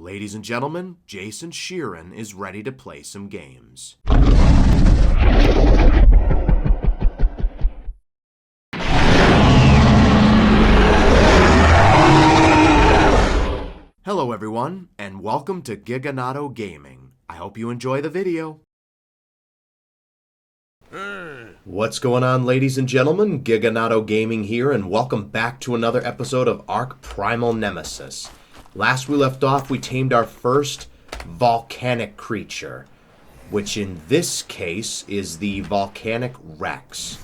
Ladies and gentlemen, Jason Sheeran is ready to play some games. Hello everyone, and welcome to Giganato Gaming. I hope you enjoy the video. What's going on, ladies and gentlemen? Giganato Gaming here, and welcome back to another episode of Ark Primal Nemesis. Last we left off, we tamed our first volcanic creature, which in this case is the Volcanic Rex.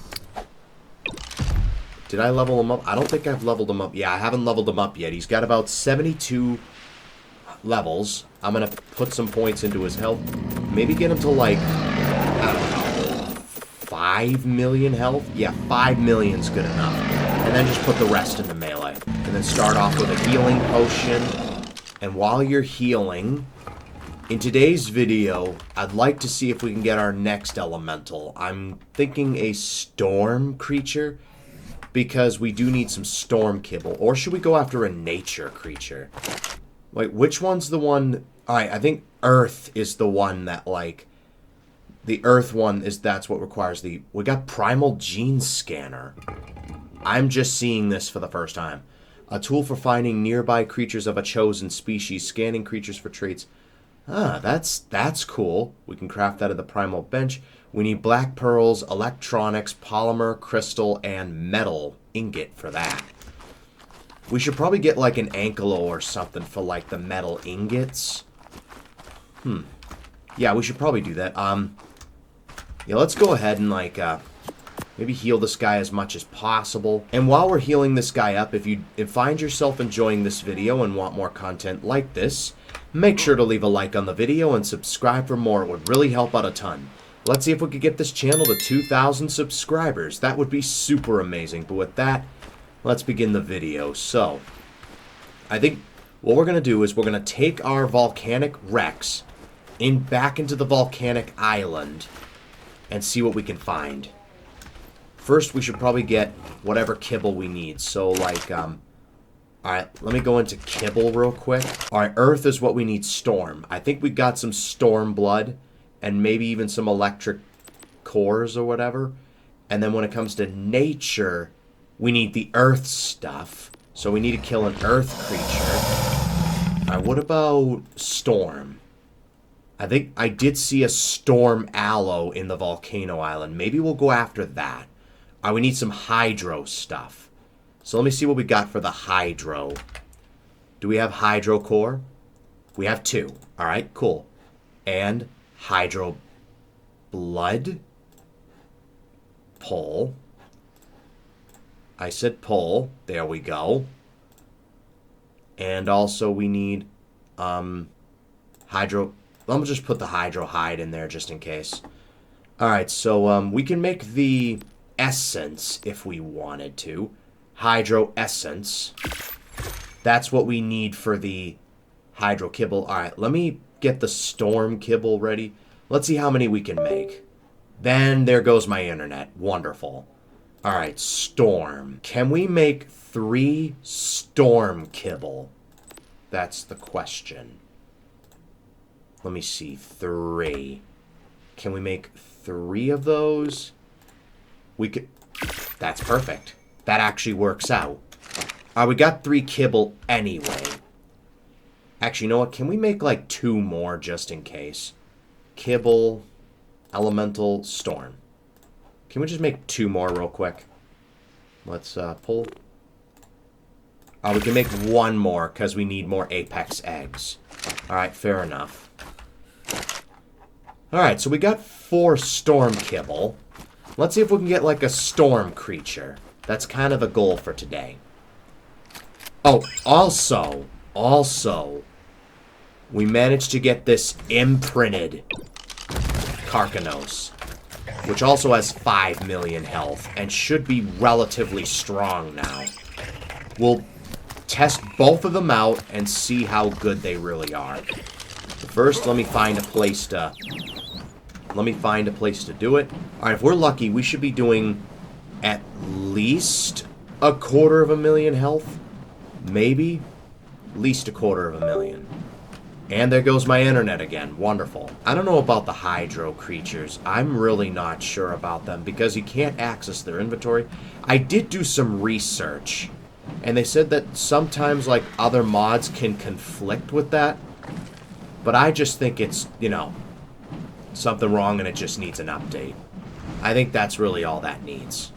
Did I level him up? I don't think I've leveled him up. Yeah, I haven't leveled him up yet. He's got about 72 levels. I'm going to put some points into his health. Maybe get him to like, I don't know, 5 million health? Yeah, 5 million's good enough. And then just put the rest into melee. And then start off with a healing potion. And while you're healing, in today's video, I'd like to see if we can get our next elemental. I'm thinking a storm creature, because we do need some storm kibble. Or should we go after a nature creature? Like, which one's the one? Alright, I think earth is the one that, like, the earth one is, that's what requires the, we got primal gene scanner. I'm just seeing this for the first time. A tool for finding nearby creatures of a chosen species, scanning creatures for traits. Ah, that's cool. We can craft that at the primal bench. We need black pearls, electronics, polymer, crystal, and metal ingot for that. We should probably get like an ankylo or something for like the metal ingots. Yeah, we should probably do that. Yeah, let's go ahead and like maybe heal this guy as much as possible. And while we're healing this guy up, if you find yourself enjoying this video and want more content like this, make sure to leave a like on the video and subscribe for more. It would really help out a ton. Let's see if we could get this channel to 2,000 subscribers. That would be super amazing. But with that, let's begin the video. So, I think what we're going to do is we're going to take our Volcanic Rex back into the volcanic island and see what we can find. First, we should probably get whatever kibble we need. So, like, alright, let me go into kibble real quick. Alright, earth is what we need, storm. I think we got some storm blood, and maybe even some electric cores or whatever. And then when it comes to nature, we need the earth stuff. So we need to kill an earth creature. Alright, what about storm? I think I did see a storm aloe in the volcano island. Maybe we'll go after that. We need some hydro stuff. So let me see what we got for the hydro. Do we have hydro core? We have 2. Alright, cool. And hydro blood. Pull. I said pull. There we go. And also we need hydro. Let me just put the hydro hide in there just in case. Alright, so we can make the essence if we wanted to. Hydro essence. That's what we need for the hydro kibble. Alright, let me get the storm kibble ready. Let's see how many we can make. Then there goes my internet. Wonderful. Alright, storm. Can we make 3 storm kibble? That's the question. Let me see. 3. Can we make 3 of those? We could. That's perfect. That actually works out. We got 3 kibble anyway. Actually, you know what? Can we make like 2 more just in case? Kibble, elemental, storm. Can we just make 2 more real quick? Let's pull. We can make 1 more because we need more apex eggs. Alright, fair enough. Alright, so we got 4 storm kibble. Let's see if we can get like a storm creature. That's kind of the goal for today. Oh, also, we managed to get this imprinted Carcanos, which also has 5 million health and should be relatively strong now. We'll test both of them out and see how good they really are. First, let me find a place to do it. Alright, if we're lucky, we should be doing at least 250,000 health. Maybe. At least 250,000. And there goes my internet again. Wonderful. I don't know about the hydro creatures. I'm really not sure about them because you can't access their inventory. I did do some research, and they said that sometimes, like, other mods can conflict with that. But I just think it's, you know, something wrong and it just needs an update. I think that's really all that needs.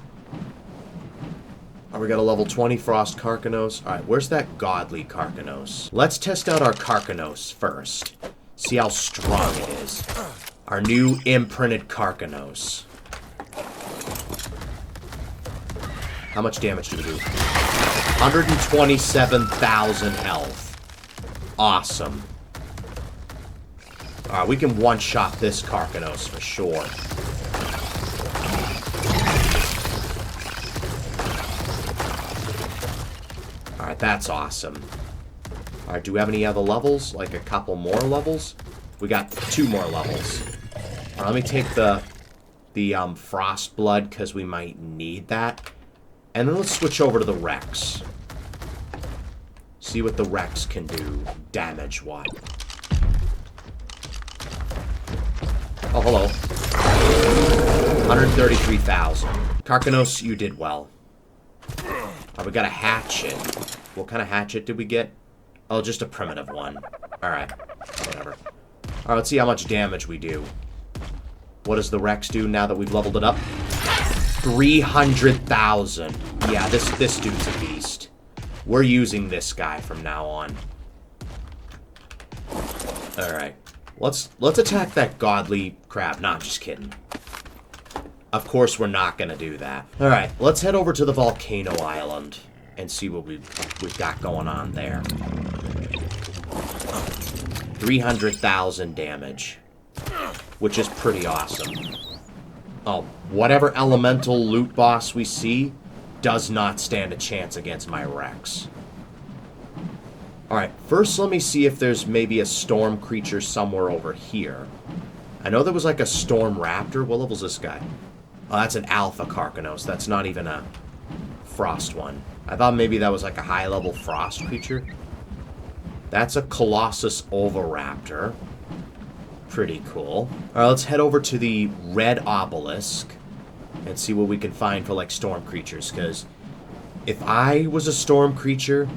We got a level 20 Frost Carcanos. Alright, where's that godly Carcanos? Let's test out our Carcanos first. See how strong it is. Our new imprinted Carcanos. How much damage do we do? 127,000 health. Awesome. Alright, we can one-shot this Carcanos for sure. Alright, that's awesome. Alright, do we have any other levels? Like a couple more levels? We got 2 more levels. Alright, let me take the Frost Blood, because we might need that. And then let's switch over to the Rex. See what the Rex can do, damage-wise. Oh, hello. 133,000. Carcanos, you did well. Oh, we got a hatchet. What kind of hatchet did we get? Oh, just a primitive one. Alright. Whatever. Alright, let's see how much damage we do. What does the Rex do now that we've leveled it up? 300,000. Yeah, this dude's a beast. We're using this guy from now on. Alright. Let's attack that godly crab. Nah, I'm just kidding. Of course, we're not going to do that. Alright, let's head over to the volcano island and see what we've got going on there. 300,000 damage, which is pretty awesome. Oh, whatever elemental loot boss we see does not stand a chance against my Rex. Alright, first let me see if there's maybe a storm creature somewhere over here. I know there was like a storm raptor. What level's this guy? Oh, that's an alpha Carcanos. That's not even a frost one. I thought maybe that was like a high-level frost creature. That's a Colossus Oviraptor. Pretty cool. Alright, let's head over to the red obelisk and see what we can find for like storm creatures, because if I was a storm creature,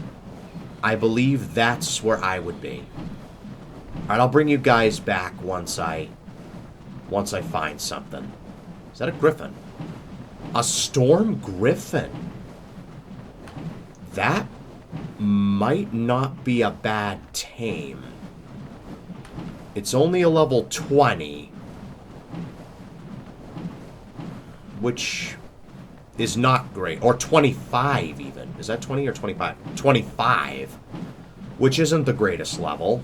I believe that's where I would be. Alright, I'll bring you guys back once I find something. Is that a Griffin? A Storm Griffin. That might not be a bad tame. It's only a level 20. Which is not great. Or 25 even. Is that 20 or 25? 25. Which isn't the greatest level.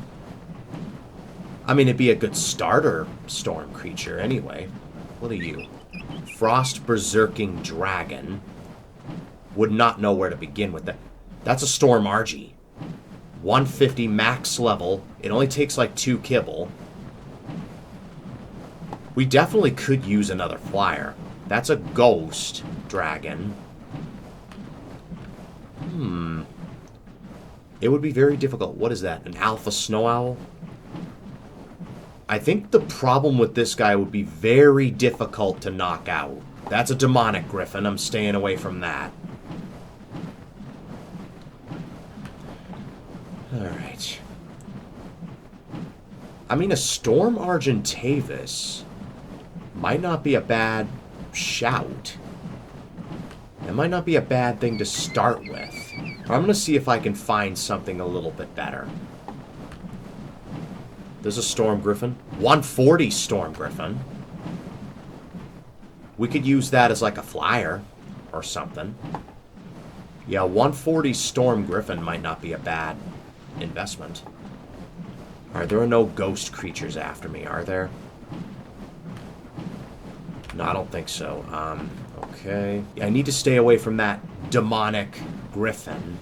I mean, it'd be a good starter storm creature anyway. What are you? Frost Berserking Dragon. Would not know where to begin with that. That's a Storm Argy. 150 max level. It only takes like 2 kibble. We definitely could use another flyer. That's a Ghost Dragon. It would be very difficult. What is that? An Alpha Snow Owl? I think the problem with this guy would be very difficult to knock out. That's a demonic Griffin. I'm staying away from that. Alright. I mean, a Storm Argentavis might not be a bad shout. It might not be a bad thing to start with. I'm going to see if I can find something a little bit better. There's a Storm Griffin. 140 Storm Griffin. We could use that as like a flyer or something. Yeah, 140 Storm Griffin might not be a bad investment. Alright, there are no ghost creatures after me, are there? No, I don't think so. Okay. Yeah, I need to stay away from that demonic Griffin.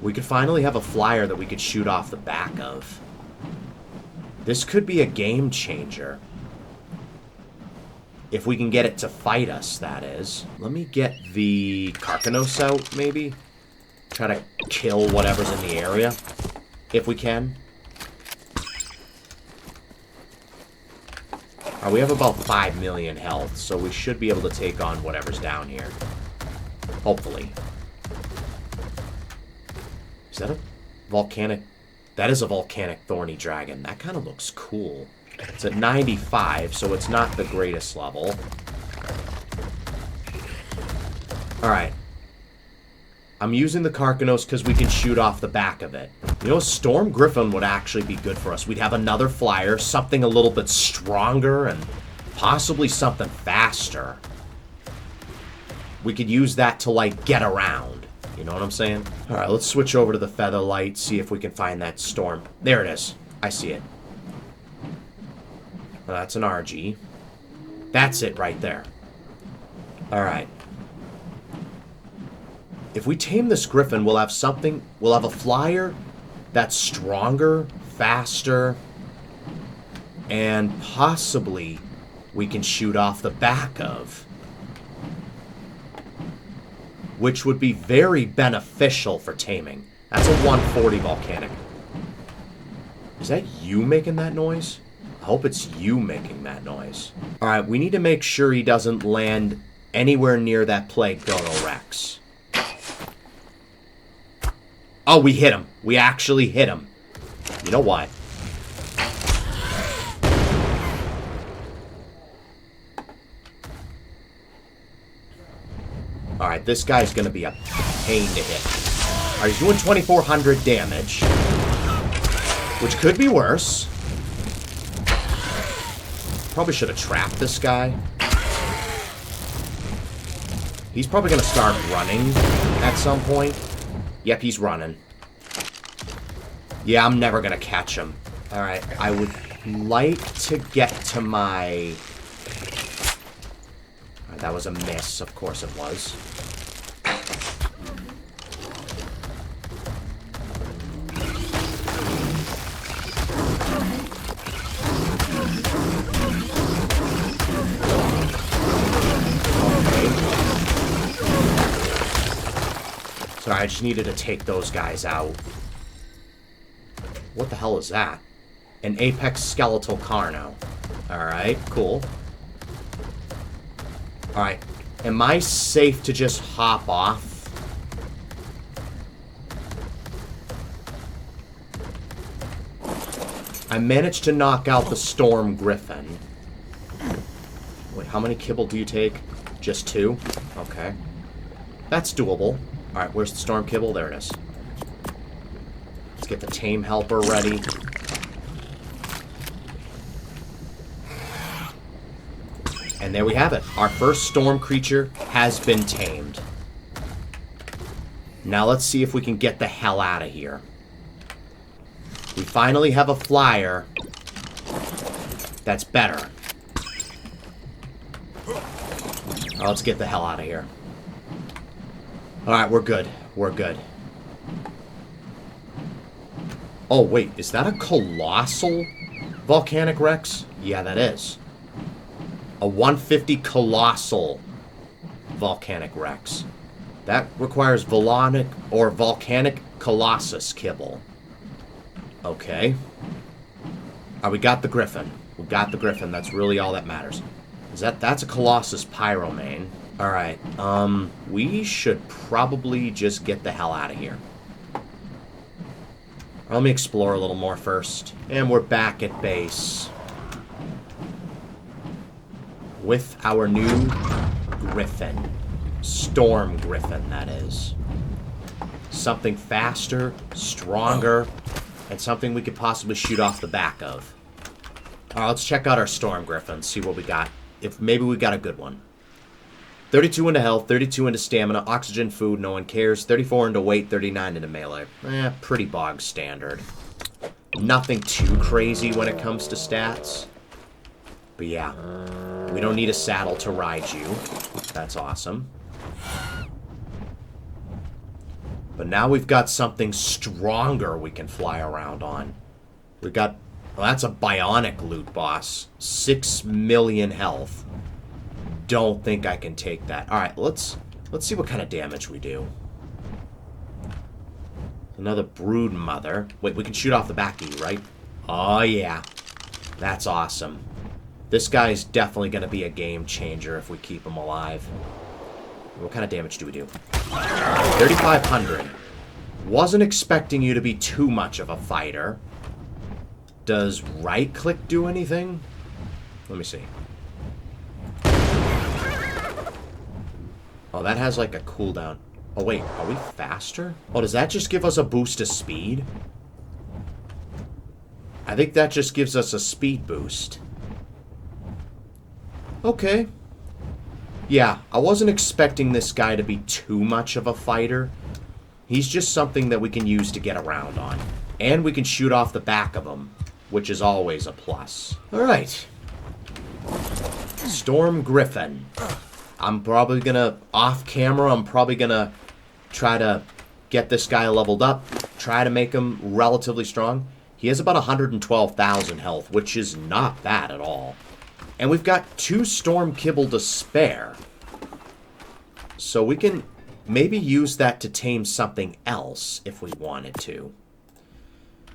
We could finally have a flyer that we could shoot off the back of. This could be a game changer. If we can get it to fight us, that is. Let me get the Carcanos out, maybe? Try to kill whatever's in the area. if we can. We have about 5 million health, so we should be able to take on whatever's down here. Hopefully. Is that a volcanic? That is a volcanic thorny dragon. That kind of looks cool. It's at 95, so it's not the greatest level. Alright. I'm using the Karkanos because we can shoot off the back of it. You know, Storm Griffin would actually be good for us. We'd have another flyer, something a little bit stronger, and possibly something faster. We could use that to, like, get around. You know what I'm saying? Alright, let's switch over to the Featherlight, see if we can find that storm. There it is. I see it. Well, that's an RG. That's it right there. Alright. If we tame this Griffin, we'll have something... We'll have a flyer that's stronger, faster, and possibly we can shoot off the back of. Which would be very beneficial for taming. That's a 140 volcanic. Is that you making that noise? I hope it's you making that noise. Alright, we need to make sure he doesn't land anywhere near that Plague Dodo Rex. Oh, we hit him. We actually hit him. You know what? Alright, this guy's gonna be a pain to hit. Alright, he's doing 2,400 damage. Which could be worse. Probably should have trapped this guy. He's probably gonna start running at some point. Yep, he's running. Yeah, I'm never gonna catch him. Alright, I would like to get to my... Alright, that was a miss. Of course it was. Sorry, I just needed to take those guys out. What the hell is that? An Apex Skeletal Carno. Alright, cool. Alright, am I safe to just hop off? I managed to knock out the Storm Griffin. Wait, how many kibble do you take? Just 2? Okay. That's doable. Alright, where's the storm kibble? There it is. Let's get the tame helper ready. And there we have it. Our first storm creature has been tamed. Now let's see if we can get the hell out of here. We finally have a flyer that's better. Right, let's get the hell out of here. Alright, we're good. We're good. Oh, wait. Is that a colossal volcanic Rex? Yeah, that is. A 150 colossal volcanic Rex. That requires volcanic or volcanic colossus kibble. Okay. Alright, we got the Griffin. We got the Griffin. That's really all that matters. That's a Colossus Pyromane. Alright, we should probably just get the hell out of here. Let me explore a little more first. And we're back at base. With our new Griffin. Storm Griffin, that is. Something faster, stronger, and something we could possibly shoot off the back of. Alright, let's check out our Storm Griffin, see what we got. If maybe we got a good one. 32 into health, 32 into stamina, oxygen, food, no one cares. 34 into weight, 39 into melee. Pretty bog standard. Nothing too crazy when it comes to stats. But yeah, we don't need a saddle to ride you. That's awesome. But now we've got something stronger we can fly around on. We've got... Well, that's a bionic loot boss. 6 million health. Don't think I can take that. Alright, let's see what kind of damage we do. Another brood mother. Wait, we can shoot off the back of you, right? Oh, yeah. That's awesome. This guy's definitely going to be a game changer if we keep him alive. What kind of damage do we do? 3,500. Wasn't expecting you to be too much of a fighter. Does right-click do anything? Let me see. Oh, that has like a cooldown. Oh, wait. Are we faster? Oh, does that just give us a boost of speed? I think that just gives us a speed boost. Okay. Yeah, I wasn't expecting this guy to be too much of a fighter. He's just something that we can use to get around on. And we can shoot off the back of him, which is always a plus. Alright. Storm Griffin. I'm probably gonna, off camera, I'm probably gonna try to get this guy leveled up. Try to make him relatively strong. He has about 112,000 health, which is not bad at all. And we've got 2 Storm Kibble to spare. So we can maybe use that to tame something else if we wanted to.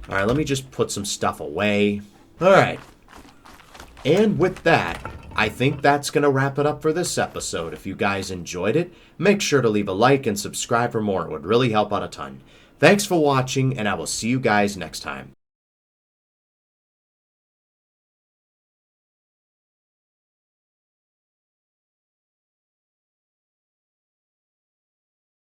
Alright, let me just put some stuff away. Alright. And with that, I think that's going to wrap it up for this episode. If you guys enjoyed it, make sure to leave a like and subscribe for more. It would really help out a ton. Thanks for watching, and I will see you guys next time.